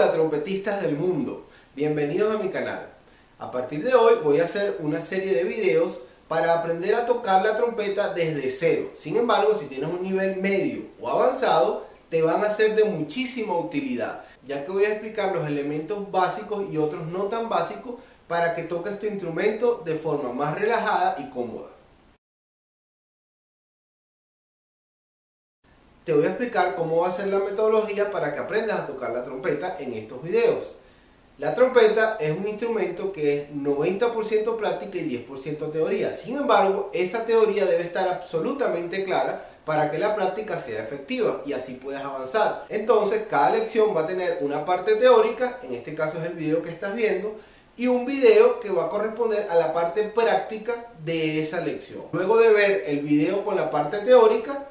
Hola trompetistas del mundo, bienvenidos a mi canal. A partir de hoy voy a hacer una serie de videos para aprender a tocar la trompeta desde cero. Sin embargo, si tienes un nivel medio o avanzado, te van a ser de muchísima utilidad, ya que voy a explicar los elementos básicos y otros no tan básicos para que toques tu instrumento de forma más relajada y cómoda. Te voy a explicar cómo va a ser la metodología para que aprendas a tocar la trompeta en estos videos. La trompeta es un instrumento que es 90% práctica y 10% teoría. Sin embargo, esa teoría debe estar absolutamente clara para que la práctica sea efectiva y así puedas avanzar. Entonces, cada lección va a tener una parte teórica, en este caso es el video que estás viendo, y un video que va a corresponder a la parte práctica de esa lección. Luego de ver el video con la parte teórica,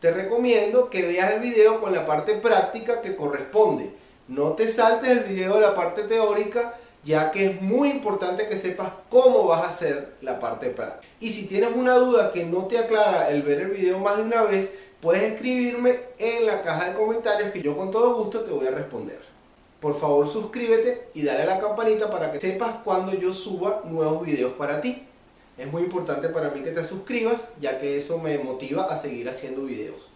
te recomiendo que veas el video con la parte práctica que corresponde. No te saltes el video de la parte teórica, ya que es muy importante que sepas cómo vas a hacer la parte práctica. Y si tienes una duda que no te aclara el ver el video más de una vez, puedes escribirme en la caja de comentarios que yo con todo gusto te voy a responder. Por favor, suscríbete y dale a la campanita para que sepas cuando yo suba nuevos videos para ti. Es muy importante para mí que te suscribas, ya que eso me motiva a seguir haciendo videos.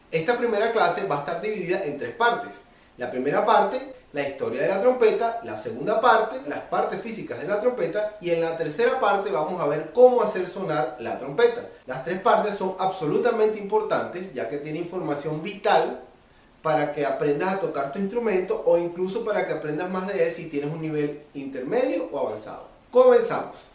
Esta primera clase va a estar dividida en tres partes. La primera parte, la historia de la trompeta. La segunda parte, las partes físicas de la trompeta. Y en la tercera parte vamos a ver cómo hacer sonar la trompeta. Las tres partes son absolutamente importantes, ya que tiene información vital para que aprendas a tocar tu instrumento o incluso para que aprendas más de él si tienes un nivel intermedio o avanzado. Comenzamos.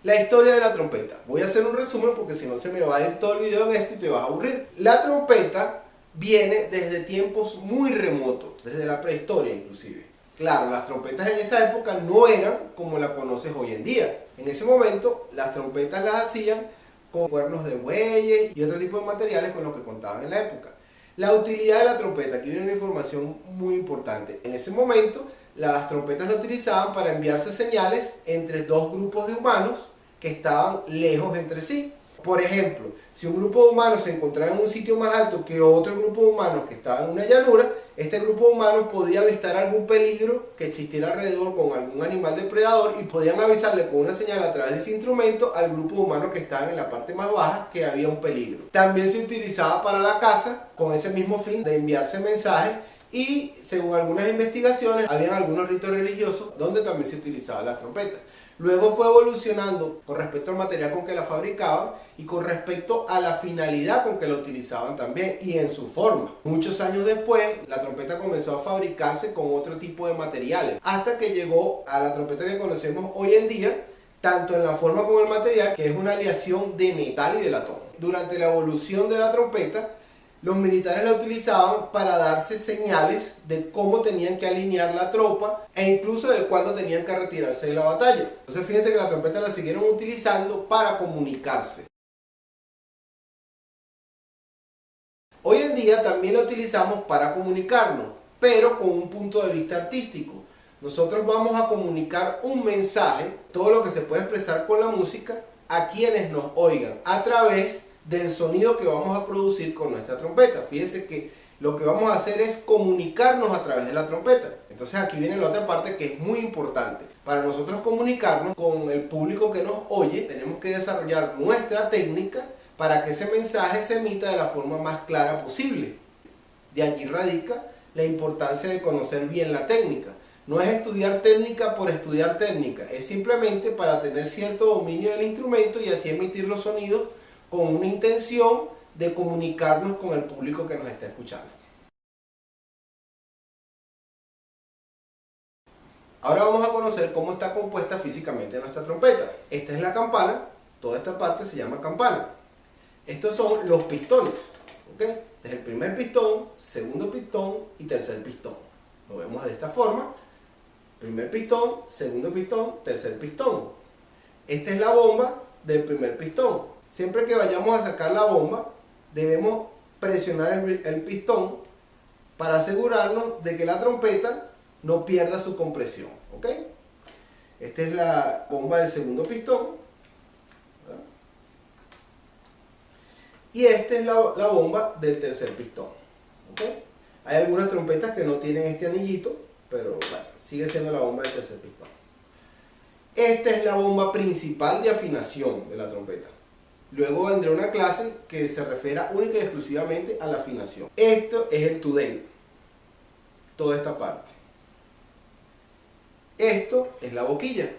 La historia de la trompeta. Voy a hacer un resumen porque si no se me va a ir todo el video en esto y te vas a aburrir. La trompeta viene desde tiempos muy remotos, desde la prehistoria inclusive. Claro, las trompetas en esa época no eran como la conoces hoy en día. En ese momento las trompetas las hacían con cuernos de bueyes y otro tipo de materiales con los que contaban en la época. La utilidad de la trompeta, aquí viene una información muy importante. En ese momento las trompetas la utilizaban para enviarse señales entre dos grupos de humanos que estaban lejos entre sí. Por ejemplo, si un grupo de humanos se encontraba en un sitio más alto que otro grupo de humanos que estaba en una llanura, este grupo de humanos podía avistar algún peligro que existiera alrededor con algún animal depredador y podían avisarle con una señal a través de ese instrumento al grupo de humanos que estaban en la parte más baja que había un peligro. También se utilizaba para la caza con ese mismo fin de enviarse mensajes y según algunas investigaciones habían algunos ritos religiosos donde también se utilizaba la trompeta. Luego fue evolucionando con respecto al material con que la fabricaban y con respecto a la finalidad con que la utilizaban también y en su forma. Muchos años después, la trompeta comenzó a fabricarse con otro tipo de materiales, hasta que llegó a la trompeta que conocemos hoy en día, tanto en la forma como el material, que es una aleación de metal y de latón. Durante la evolución de la trompeta, los militares la utilizaban para darse señales de cómo tenían que alinear la tropa e incluso de cuándo tenían que retirarse de la batalla. Entonces fíjense que la trompeta la siguieron utilizando para comunicarse. Hoy en día también la utilizamos para comunicarnos, pero con un punto de vista artístico. Nosotros vamos a comunicar un mensaje, todo lo que se puede expresar con la música, a quienes nos oigan a través del sonido que vamos a producir con nuestra trompeta. Fíjense que lo que vamos a hacer es comunicarnos a través de la trompeta. Entonces aquí viene la otra parte que es muy importante. Para nosotros comunicarnos con el público que nos oye, tenemos que desarrollar nuestra técnica para que ese mensaje se emita de la forma más clara posible. De allí radica la importancia de conocer bien la técnica. No es estudiar técnica por estudiar técnica, es simplemente para tener cierto dominio del instrumento y así emitir los sonidos con una intención de comunicarnos con el público que nos está escuchando. Ahora vamos a conocer cómo está compuesta físicamente nuestra trompeta. Esta es la campana, toda esta parte se llama campana. Estos son los pistones, ¿ok? Este es el primer pistón, segundo pistón y tercer pistón. Lo vemos de esta forma. Primer pistón, segundo pistón, tercer pistón. Esta es la bomba del primer pistón. Siempre que vayamos a sacar la bomba, debemos presionar el pistón para asegurarnos de que la trompeta no pierda su compresión, ¿ok? Esta es la bomba del segundo pistón. y esta es la bomba del tercer pistón. ¿Ok? Hay algunas trompetas que no tienen este anillito, pero bueno, sigue siendo la bomba del tercer pistón. Esta es la bomba principal de afinación de la trompeta. Luego vendrá una clase que se refiera única y exclusivamente a la afinación. Esto es el tudel, toda esta parte. Esto es la boquilla.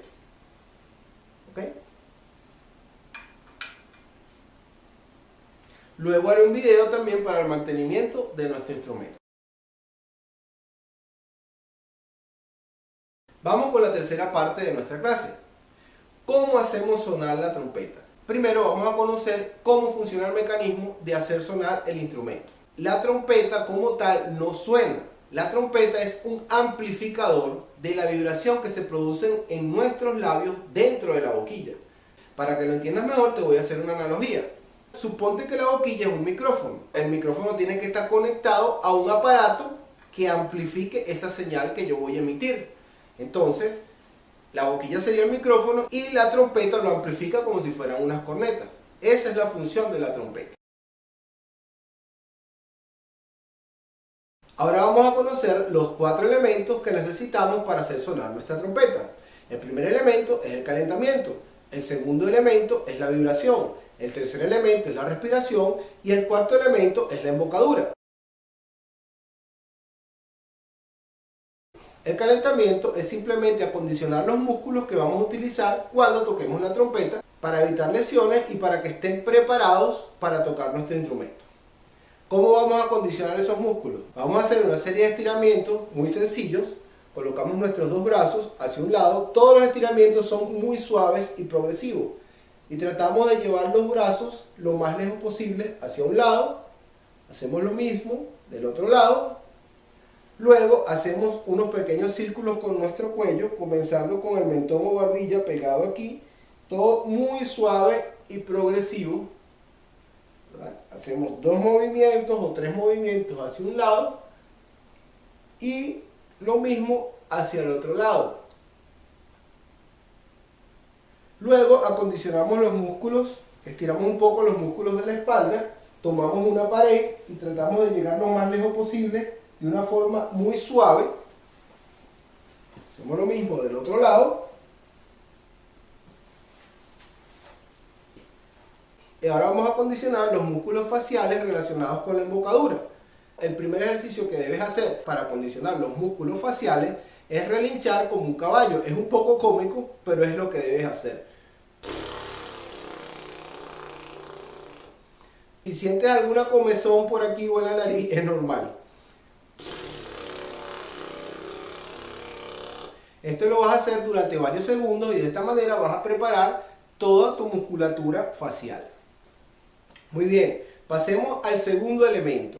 ¿Ok? Luego haré un video también para el mantenimiento de nuestro instrumento. Vamos con la tercera parte de nuestra clase. ¿Cómo hacemos sonar la trompeta? Primero vamos a conocer cómo funciona el mecanismo de hacer sonar el instrumento. La trompeta como tal no suena. La trompeta es un amplificador de la vibración que se produce en nuestros labios dentro de la boquilla. Para que lo entiendas mejor te voy a hacer una analogía. Suponte que la boquilla es un micrófono. El micrófono tiene que estar conectado a un aparato que amplifique esa señal que yo voy a emitir. Entonces, la boquilla sería el micrófono y la trompeta lo amplifica como si fueran unas cornetas. Esa es la función de la trompeta. Ahora vamos a conocer los 4 elementos que necesitamos para hacer sonar nuestra trompeta. El primer elemento es el calentamiento. El segundo elemento es la vibración. El tercer elemento es la respiración y el cuarto elemento es la embocadura. El calentamiento es simplemente acondicionar los músculos que vamos a utilizar cuando toquemos la trompeta para evitar lesiones y para que estén preparados para tocar nuestro instrumento. ¿Cómo vamos a acondicionar esos músculos? Vamos a hacer una serie de estiramientos muy sencillos. Colocamos nuestros dos brazos hacia un lado. Todos los estiramientos son muy suaves y progresivos. Y tratamos de llevar los brazos lo más lejos posible hacia un lado. Hacemos lo mismo del otro lado. Luego hacemos unos pequeños círculos con nuestro cuello, comenzando con el mentón o barbilla pegado aquí. Todo muy suave y progresivo. ¿Verdad? Hacemos 2 movimientos o 3 movimientos hacia un lado y lo mismo hacia el otro lado. Luego acondicionamos los músculos, estiramos un poco los músculos de la espalda, tomamos una pared y tratamos de llegar lo más lejos posible de una forma muy suave. Hacemos lo mismo del otro lado. Y ahora vamos a acondicionar los músculos faciales relacionados con la embocadura. El primer ejercicio que debes hacer para acondicionar los músculos faciales es relinchar como un caballo. Es un poco cómico, pero es lo que debes hacer. Si sientes alguna comezón por aquí o en la nariz, es normal. Esto lo vas a hacer durante varios segundos y de esta manera vas a preparar toda tu musculatura facial. Muy bien, pasemos al segundo elemento.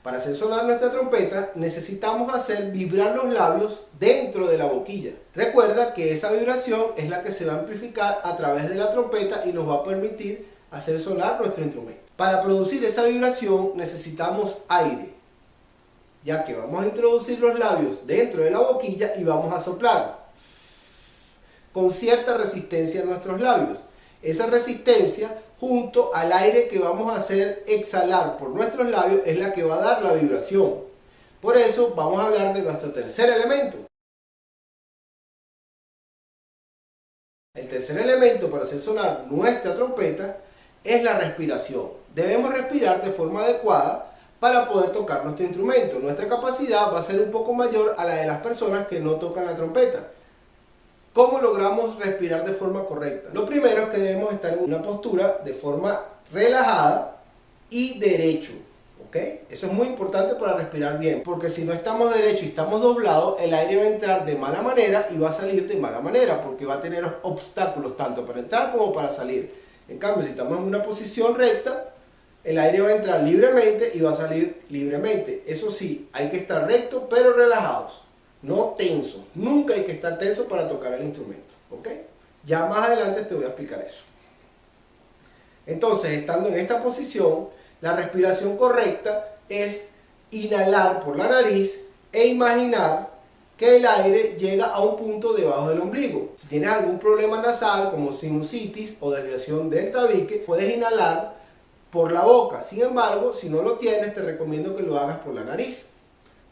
Para hacer sonar nuestra trompeta necesitamos hacer vibrar los labios dentro de la boquilla. Recuerda que esa vibración es la que se va a amplificar a través de la trompeta y nos va a permitir hacer sonar nuestro instrumento. Para producir esa vibración necesitamos aire, ya que vamos a introducir los labios dentro de la boquilla y vamos a soplar con cierta resistencia en nuestros labios. Esa resistencia junto al aire que vamos a hacer exhalar por nuestros labios es la que va a dar la vibración. Por eso vamos a hablar de nuestro tercer elemento. El tercer elemento para hacer sonar nuestra trompeta es la respiración. Debemos respirar de forma adecuada para poder tocar nuestro instrumento. Nuestra capacidad va a ser un poco mayor a la de las personas que no tocan la trompeta. ¿Cómo logramos respirar de forma correcta? Lo primero es que debemos estar en una postura de forma relajada y derecho. ¿Ok? Eso es muy importante para respirar bien, porque si no estamos derechos y estamos doblados, el aire va a entrar de mala manera y va a salir de mala manera, porque va a tener obstáculos tanto para entrar como para salir. En cambio, si estamos en una posición recta, el aire va a entrar libremente y va a salir libremente. Eso sí, hay que estar recto pero relajados. No tenso, nunca hay que estar tenso para tocar el instrumento, ¿ok? Ya más adelante te voy a explicar eso. Entonces, estando en esta posición, la respiración correcta es inhalar por la nariz e imaginar que el aire llega a un punto debajo del ombligo. Si tienes algún problema nasal como sinusitis o desviación del tabique, puedes inhalar por la boca. Sin embargo, si no lo tienes, te recomiendo que lo hagas por la nariz.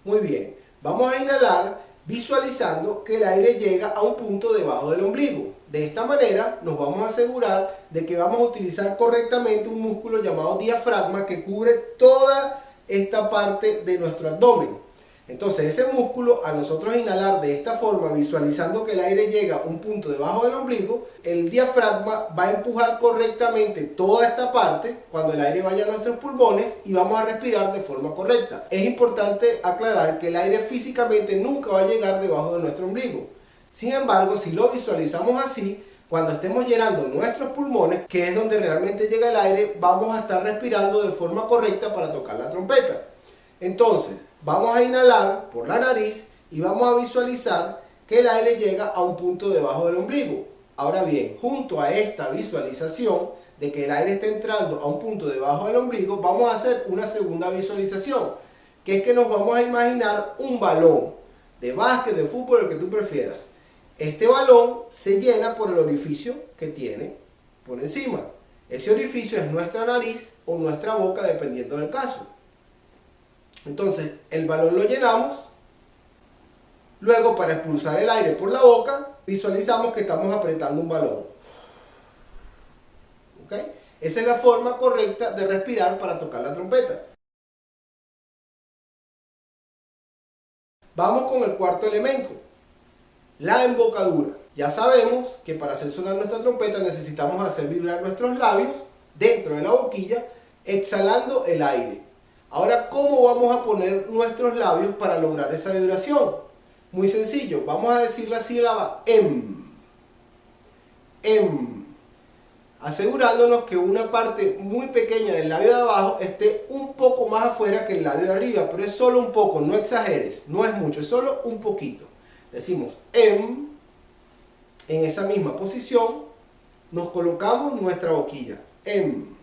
Muy bien, vamos a inhalar visualizando que el aire llega a un punto debajo del ombligo. De esta manera nos vamos a asegurar de que vamos a utilizar correctamente un músculo llamado diafragma que cubre toda esta parte de nuestro abdomen. Entonces ese músculo, a nosotros inhalar de esta forma, visualizando que el aire llega a un punto debajo del ombligo, el diafragma va a empujar correctamente toda esta parte cuando el aire vaya a nuestros pulmones y vamos a respirar de forma correcta. Es importante aclarar que el aire físicamente nunca va a llegar debajo de nuestro ombligo. Sin embargo, si lo visualizamos así, cuando estemos llenando nuestros pulmones, que es donde realmente llega el aire, vamos a estar respirando de forma correcta para tocar la trompeta. Entonces, vamos a inhalar por la nariz y vamos a visualizar que el aire llega a un punto debajo del ombligo. Ahora bien, junto a esta visualización de que el aire está entrando a un punto debajo del ombligo, vamos a hacer una segunda visualización, que es que nos vamos a imaginar un balón de básquet, de fútbol, el que tú prefieras. Este balón se llena por el orificio que tiene por encima. Ese orificio es nuestra nariz o nuestra boca, dependiendo del caso. Entonces, el balón lo llenamos. Luego, para expulsar el aire por la boca, visualizamos que estamos apretando un balón. ¿Ok? Esa es la forma correcta de respirar para tocar la trompeta. Vamos con el cuarto elemento, la embocadura. Ya sabemos que para hacer sonar nuestra trompeta necesitamos hacer vibrar nuestros labios dentro de la boquilla, exhalando el aire. Ahora, ¿cómo vamos a poner nuestros labios para lograr esa vibración? Muy sencillo, vamos a decir la sílaba em, asegurándonos que una parte muy pequeña del labio de abajo esté un poco más afuera que el labio de arriba, pero es solo un poco, no exageres, no es mucho, es solo un poquito. Decimos em, en esa misma posición nos colocamos nuestra boquilla, em.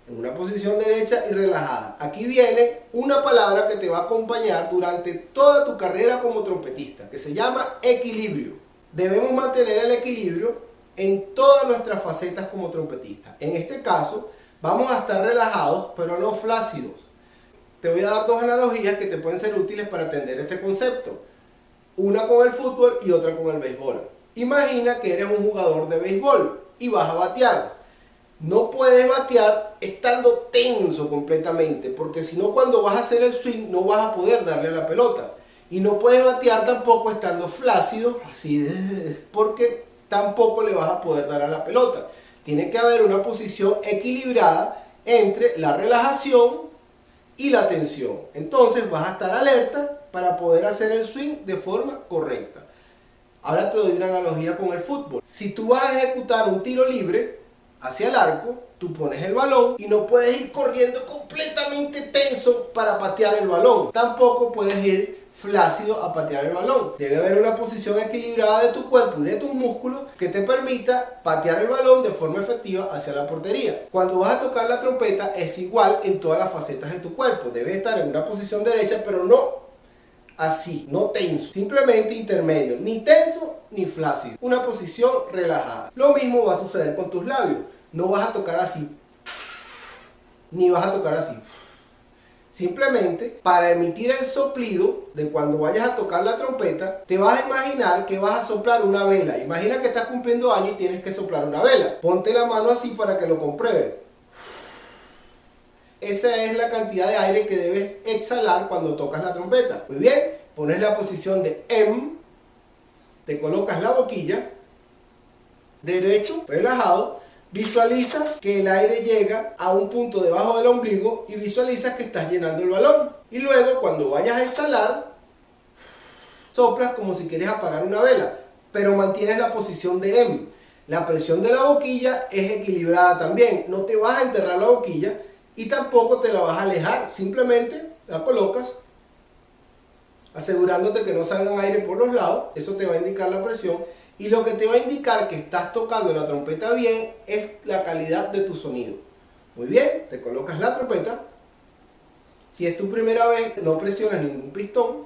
En una posición derecha y relajada. Aquí viene una palabra que te va a acompañar durante toda tu carrera como trompetista, que se llama equilibrio. Debemos mantener el equilibrio en todas nuestras facetas como trompetistas. En este caso, vamos a estar relajados, pero no flácidos. Te voy a dar dos analogías que te pueden ser útiles para entender este concepto. Una con el fútbol y otra con el béisbol. Imagina que eres un jugador de béisbol y vas a batear. No puedes batear estando tenso completamente, porque si no, cuando vas a hacer el swing no vas a poder darle a la pelota. Y no puedes batear tampoco estando flácido, así, porque tampoco le vas a poder dar a la pelota. Tiene que haber una posición equilibrada entre la relajación y la tensión. Entonces vas a estar alerta para poder hacer el swing de forma correcta. Ahora te doy una analogía con el fútbol. Si tú vas a ejecutar un tiro libre hacia el arco, tú pones el balón y no puedes ir corriendo completamente tenso para patear el balón. Tampoco puedes ir flácido a patear el balón. Debe haber una posición equilibrada de tu cuerpo y de tus músculos que te permita patear el balón de forma efectiva hacia la portería. Cuando vas a tocar la trompeta es igual en todas las facetas de tu cuerpo. Debe estar en una posición derecha, pero no así, no tenso, simplemente intermedio, ni tenso ni flácido, una posición relajada. Lo mismo va a suceder con tus labios. No vas a tocar así, ni vas a tocar así. Simplemente, para emitir el soplido de cuando vayas a tocar la trompeta, te vas a imaginar que vas a soplar una vela. Imagina que estás cumpliendo años y tienes que soplar una vela. Ponte la mano así para que lo compruebes. Esa es la cantidad de aire que debes exhalar cuando tocas la trompeta. Muy bien, pones la posición de em, te colocas la boquilla, derecho, relajado, visualizas que el aire llega a un punto debajo del ombligo y visualizas que estás llenando el balón. Y luego, cuando vayas a exhalar, soplas como si quieres apagar una vela, pero mantienes la posición de em. La presión de la boquilla es equilibrada también. No te vas a enterrar la boquilla y tampoco te la vas a alejar. Simplemente la colocas, asegurándote que no salgan aire por los lados. Eso te va a indicar la presión. Y lo que te va a indicar que estás tocando la trompeta bien es la calidad de tu sonido. Muy bien, te colocas la trompeta. Si es tu primera vez, no presionas ningún pistón,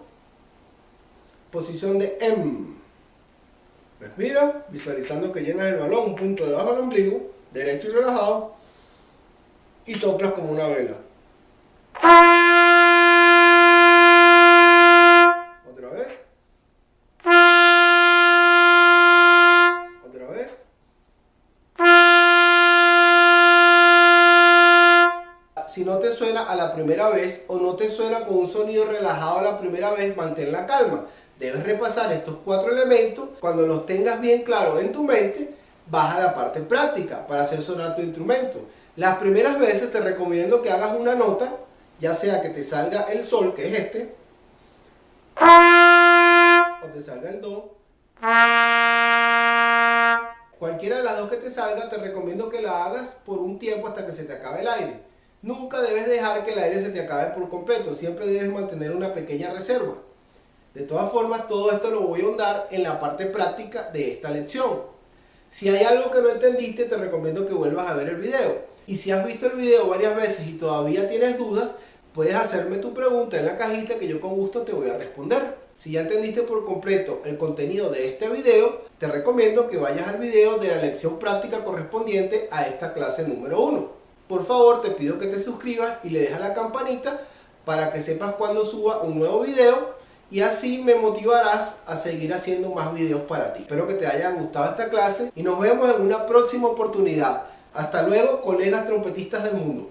Posición de M. Respira, visualizando que llenas el balón un punto debajo del ombligo, derecho y relajado, y soplas como una vela. Otra vez. Otra vez. Si no te suena a la primera vez o no te suena con un sonido relajado a la primera vez, mantén la calma. Debes repasar estos 4 elementos. Cuando los tengas bien claros en tu mente, vas a la parte práctica para hacer sonar tu instrumento. Las primeras veces te recomiendo que hagas una nota, ya sea que te salga el sol, que es este, o te salga el do. Cualquiera de las dos que te salga, te recomiendo que la hagas por un tiempo hasta que se te acabe el aire. Nunca debes dejar que el aire se te acabe por completo, siempre debes mantener una pequeña reserva. De todas formas, todo esto lo voy a ahondar en la parte práctica de esta lección. Si hay algo que no entendiste, te recomiendo que vuelvas a ver el video. Y si has visto el video varias veces y todavía tienes dudas, puedes hacerme tu pregunta en la cajita que yo con gusto te voy a responder. Si ya entendiste por completo el contenido de este video, te recomiendo que vayas al video de la lección práctica correspondiente a esta clase número 1. Por favor, te pido que te suscribas y le dejes la campanita para que sepas cuando suba un nuevo video, y así me motivarás a seguir haciendo más videos para ti. Espero que te haya gustado esta clase y nos vemos en una próxima oportunidad. Hasta luego, colegas trompetistas del mundo.